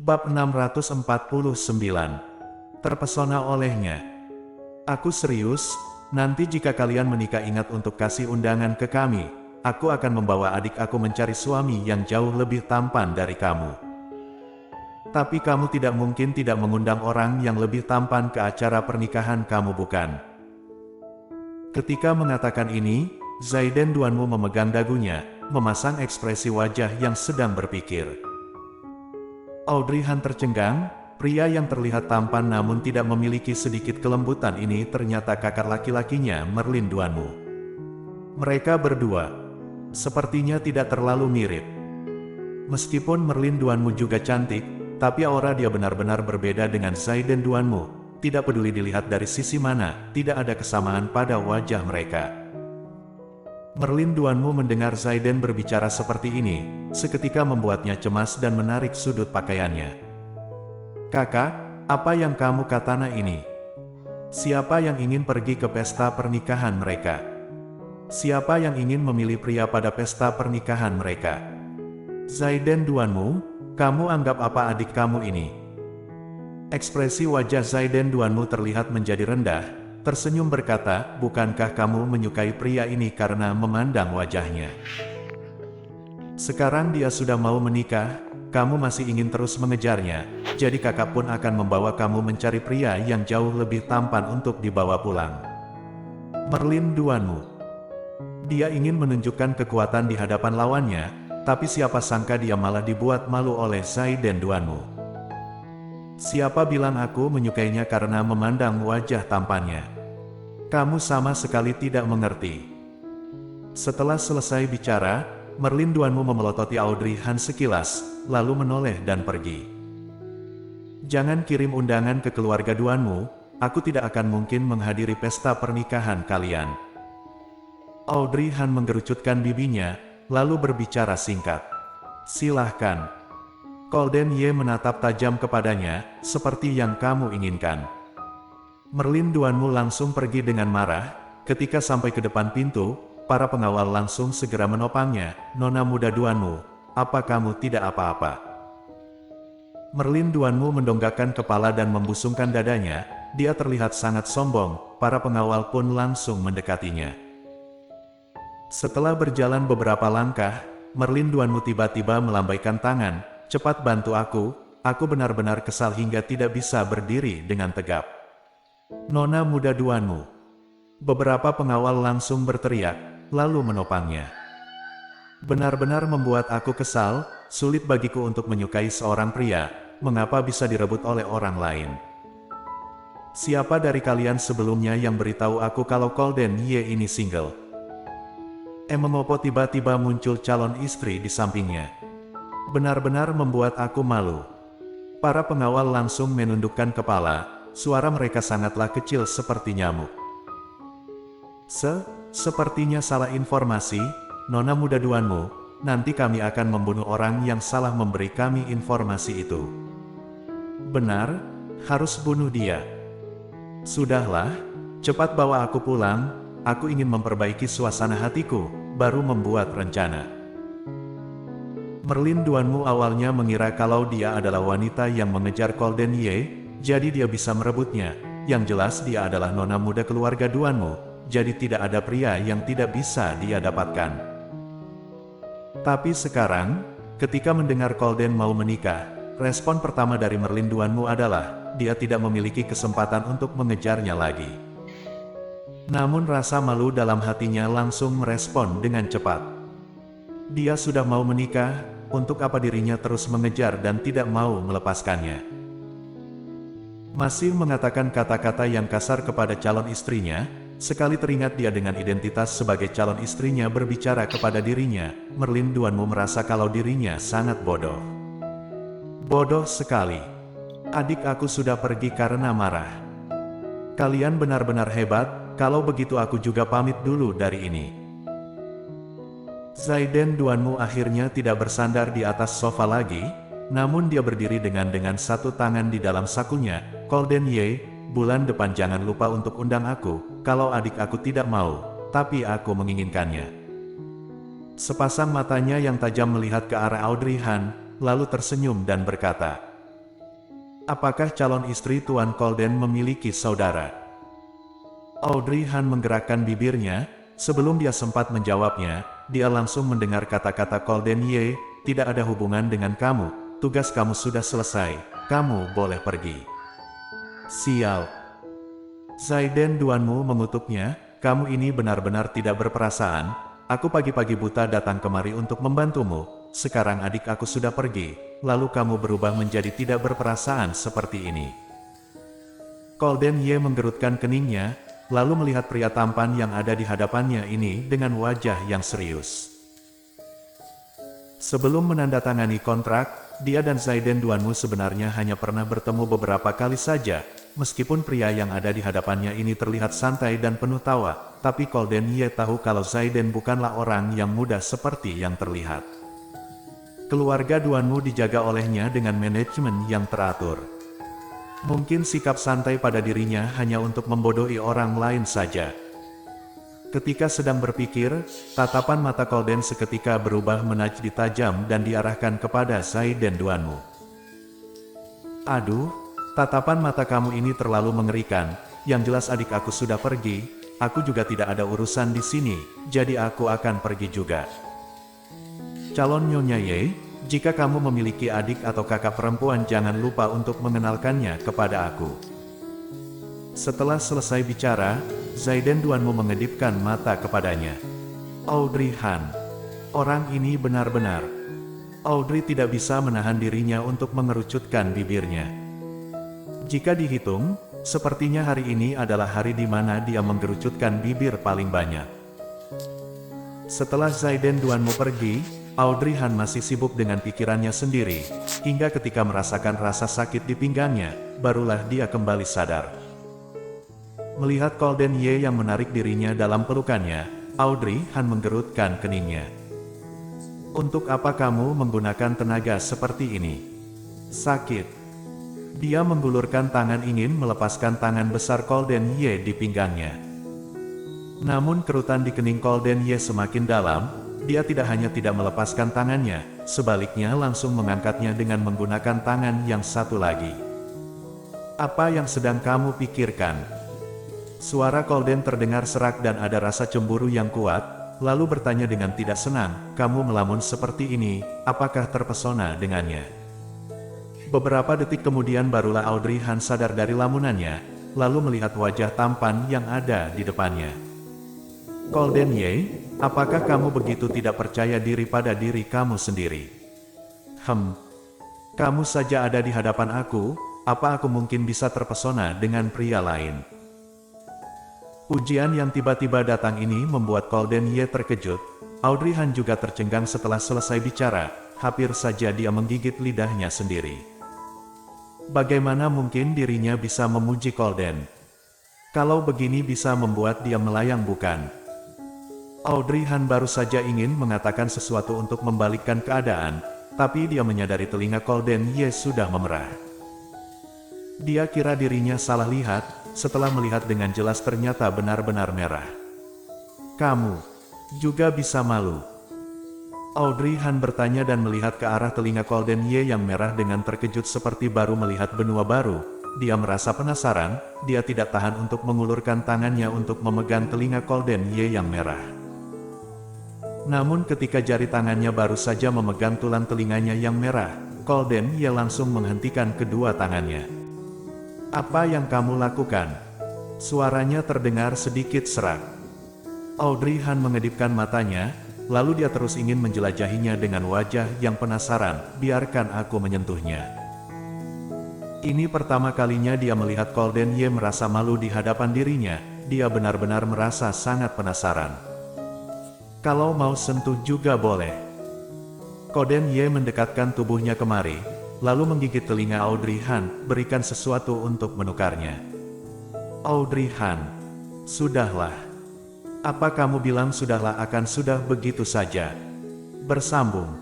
Bab 649. Terpesona olehnya. Aku serius, nanti jika kalian menikah ingat untuk kasih undangan ke kami. Aku akan membawa adik aku mencari suami yang jauh lebih tampan dari kamu. Tapi kamu tidak mungkin tidak mengundang orang yang lebih tampan ke acara pernikahan kamu, bukan? Ketika mengatakan ini, Zaiden Duanmu memegang dagunya, memasang ekspresi wajah yang sedang berpikir. Audrey Han tercengang, pria yang terlihat tampan namun tidak memiliki sedikit kelembutan ini ternyata kakak laki-lakinya Merlin Duanmu. Mereka berdua sepertinya tidak terlalu mirip. Meskipun Merlin Duanmu juga cantik, tapi aura dia benar-benar berbeda dengan Zaiden Duanmu. Tidak peduli dilihat dari sisi mana, tidak ada kesamaan pada wajah mereka. Merlin Duanmu mendengar Zaiden berbicara seperti ini, seketika membuatnya cemas dan menarik sudut pakaiannya. Kakak, apa yang kamu katakan ini? Siapa yang ingin pergi ke pesta pernikahan mereka? Siapa yang ingin memilih pria pada pesta pernikahan mereka? Zaiden Duanmu, kamu anggap apa adik kamu ini? Ekspresi wajah Zaiden Duanmu terlihat menjadi rendah, tersenyum berkata, bukankah kamu menyukai pria ini karena memandang wajahnya? Sekarang dia sudah mau menikah, kamu masih ingin terus mengejarnya, jadi kakak pun akan membawa kamu mencari pria yang jauh lebih tampan untuk dibawa pulang. Merlin Duanmu. Dia ingin menunjukkan kekuatan di hadapan lawannya, tapi siapa sangka dia malah dibuat malu oleh Zaiden Duanmu. Siapa bilang aku menyukainya karena memandang wajah tampannya? Kamu sama sekali tidak mengerti. Setelah selesai bicara, Merlin Duanmu memelototi Audrey Han sekilas, lalu menoleh dan pergi. Jangan kirim undangan ke keluarga Duanmu, aku tidak akan mungkin menghadiri pesta pernikahan kalian. Audrey Han menggerucutkan bibinya, lalu berbicara singkat. Silahkan. Golden Ye menatap tajam kepadanya, seperti yang kamu inginkan. Merlin Duanmu langsung pergi dengan marah. Ketika sampai ke depan pintu, para pengawal langsung segera menopangnya. Nona muda Duanmu, apa kamu tidak apa-apa? Merlin Duanmu mendongakkan kepala dan membusungkan dadanya. Dia terlihat sangat sombong. Para pengawal pun langsung mendekatinya. Setelah berjalan beberapa langkah, Merlin Duanmu tiba-tiba melambaikan tangan. Cepat bantu aku benar-benar kesal hingga tidak bisa berdiri dengan tegap. Nona muda Duanmu. Beberapa pengawal langsung berteriak, lalu menopangnya. Benar-benar membuat aku kesal, sulit bagiku untuk menyukai seorang pria, mengapa bisa direbut oleh orang lain? Siapa dari kalian sebelumnya yang beritahu aku kalau Golden Ye ini single? Mengapa tiba-tiba muncul calon istri di sampingnya? Benar-benar membuat aku malu. Para pengawal langsung menundukkan kepala, suara mereka sangatlah kecil seperti nyamuk. Sepertinya salah informasi, Nona muda Duanmu, nanti kami akan membunuh orang yang salah memberi kami informasi itu. Benar, harus bunuh dia. Sudahlah, cepat bawa aku pulang, aku ingin memperbaiki suasana hatiku, baru membuat rencana. Merlin Duanmu awalnya mengira kalau dia adalah wanita yang mengejar Golden Ye, jadi dia bisa merebutnya. Yang jelas dia adalah nona muda keluarga Duanmu, jadi tidak ada pria yang tidak bisa dia dapatkan. Tapi sekarang, ketika mendengar Golden mau menikah, respon pertama dari Merlin Duanmu adalah, dia tidak memiliki kesempatan untuk mengejarnya lagi. Namun rasa malu dalam hatinya langsung merespon dengan cepat. Dia sudah mau menikah, untuk apa dirinya terus mengejar dan tidak mau melepaskannya? Masih mengatakan kata-kata yang kasar kepada calon istrinya, sekali teringat dia dengan identitas sebagai calon istrinya berbicara kepada dirinya, Merlin Duanmu merasa kalau dirinya sangat bodoh. Bodoh sekali. Adik aku sudah pergi karena marah. Kalian benar-benar hebat, kalau begitu aku juga pamit dulu dari ini. Zaiden Duanmu akhirnya tidak bersandar di atas sofa lagi, namun dia berdiri dengan satu tangan di dalam sakunya. Golden Ye, bulan depan jangan lupa untuk undang aku, kalau adik aku tidak mau, tapi aku menginginkannya. Sepasang matanya yang tajam melihat ke arah Audrey Han, lalu tersenyum dan berkata, Apakah calon istri Tuan Colden memiliki saudara? Audrey Han menggerakkan bibirnya, sebelum dia sempat menjawabnya, dia langsung mendengar kata-kata Colden Ye, tidak ada hubungan dengan kamu, tugas kamu sudah selesai, kamu boleh pergi. Sial. Zaiden Duanmu mengutuknya, kamu ini benar-benar tidak berperasaan, aku pagi-pagi buta datang kemari untuk membantumu, sekarang adik aku sudah pergi, lalu kamu berubah menjadi tidak berperasaan seperti ini. Colden Ye menggerutkan keningnya, lalu melihat pria tampan yang ada di hadapannya ini dengan wajah yang serius. Sebelum menandatangani kontrak, dia dan Zaiden Duanmu sebenarnya hanya pernah bertemu beberapa kali saja, meskipun pria yang ada di hadapannya ini terlihat santai dan penuh tawa, tapi Colden Ye tahu kalau Zaiden bukanlah orang yang mudah seperti yang terlihat. Keluarga Duanmu dijaga olehnya dengan manajemen yang teratur. Mungkin sikap santai pada dirinya hanya untuk membodohi orang lain saja. Ketika sedang berpikir, tatapan mata Colden seketika berubah menjadi tajam dan diarahkan kepada Zaiden Duanmu. Aduh, tatapan mata kamu ini terlalu mengerikan, yang jelas adik aku sudah pergi, aku juga tidak ada urusan di sini, jadi aku akan pergi juga. Calon Nyonya Ye, jika kamu memiliki adik atau kakak perempuan jangan lupa untuk mengenalkannya kepada aku. Setelah selesai bicara, Zaiden Duanmu mengedipkan mata kepadanya. Audrey Han. Orang ini benar-benar. Audrey tidak bisa menahan dirinya untuk mengerucutkan bibirnya. Jika dihitung, sepertinya hari ini adalah hari di mana dia menggerucutkan bibir paling banyak. Setelah Zaiden Duanmu pergi, Audrey Han masih sibuk dengan pikirannya sendiri, hingga ketika merasakan rasa sakit di pinggangnya, barulah dia kembali sadar. Melihat Colden Ye yang menarik dirinya dalam pelukannya, Audrey Han menggerutkan keningnya. Untuk apa kamu menggunakan tenaga seperti ini? Sakit. Dia menggulurkan tangan ingin melepaskan tangan besar Colden Ye di pinggangnya. Namun kerutan di kening Colden Ye semakin dalam, dia tidak hanya tidak melepaskan tangannya, sebaliknya langsung mengangkatnya dengan menggunakan tangan yang satu lagi. Apa yang sedang kamu pikirkan? Suara Colden terdengar serak dan ada rasa cemburu yang kuat, lalu bertanya dengan tidak senang, kamu melamun seperti ini, apakah terpesona dengannya? Beberapa detik kemudian barulah Audrey Han sadar dari lamunannya, lalu melihat wajah tampan yang ada di depannya. Colden Ye, apakah kamu begitu tidak percaya diri pada diri kamu sendiri? Kamu saja ada di hadapan aku, apa aku mungkin bisa terpesona dengan pria lain? Ujian yang tiba-tiba datang ini membuat Colden Ye terkejut. Audrey Han juga tercengang setelah selesai bicara, hampir saja dia menggigit lidahnya sendiri. Bagaimana mungkin dirinya bisa memuji Colden? Kalau begini bisa membuat dia melayang bukan? Audrey Han baru saja ingin mengatakan sesuatu untuk membalikkan keadaan, tapi dia menyadari telinga Colden Ye sudah memerah. Dia kira dirinya salah lihat, setelah melihat dengan jelas ternyata benar-benar merah. Kamu juga bisa malu? Audrey Han bertanya dan melihat ke arah telinga Colden Ye yang merah dengan terkejut seperti baru melihat benua baru. Dia merasa penasaran, dia tidak tahan untuk mengulurkan tangannya untuk memegang telinga Colden Ye yang merah. Namun ketika jari tangannya baru saja memegang tulang telinganya yang merah, Colden Ye langsung menghentikan kedua tangannya. Apa yang kamu lakukan? Suaranya terdengar sedikit serak. Audrey Han mengedipkan matanya, lalu dia terus ingin menjelajahinya dengan wajah yang penasaran, biarkan aku menyentuhnya. Ini pertama kalinya dia melihat Colden Ye merasa malu di hadapan dirinya, dia benar-benar merasa sangat penasaran. Kalau mau sentuh juga boleh. Colden Ye mendekatkan tubuhnya kemari, lalu menggigit telinga Audrey Han, berikan sesuatu untuk menukarnya. Audrey Han, sudahlah. Apa kamu bilang sudahlah akan sudah begitu saja? Bersambung.